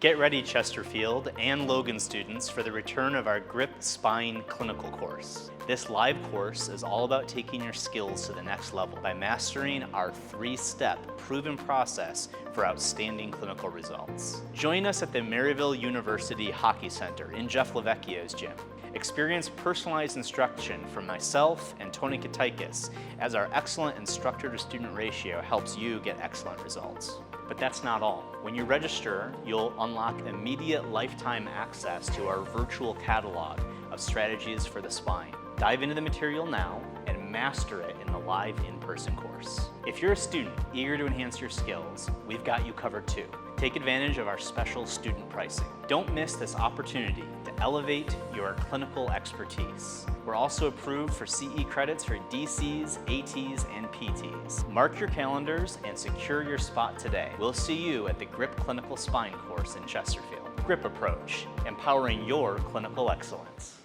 Get ready, Chesterfield and Logan students, for the return of our Grip Spine Clinical course. This live course is all about taking your skills to the next level by mastering our 3-step proven process for outstanding clinical results. Join us at the Maryville University Hockey Center in Jeff Lavecchio's gym. Experience personalized instruction from myself and Tony Katikis, as our excellent instructor-to-student ratio helps you get excellent results. But that's not all. When you register, you'll unlock immediate lifetime access to our virtual catalog of strategies for the spine. Dive into the material now and master it in the live in-person course. If you're a student eager to enhance your skills, we've got you covered too. Take advantage of our special student pricing. Don't miss this opportunity to elevate your clinical expertise. We're also approved for CE credits for DCs, ATs, and PTs. Mark your calendars and secure your spot today. We'll see you at the Grip Clinical Spine course in Chesterfield. Grip Approach, empowering your clinical excellence.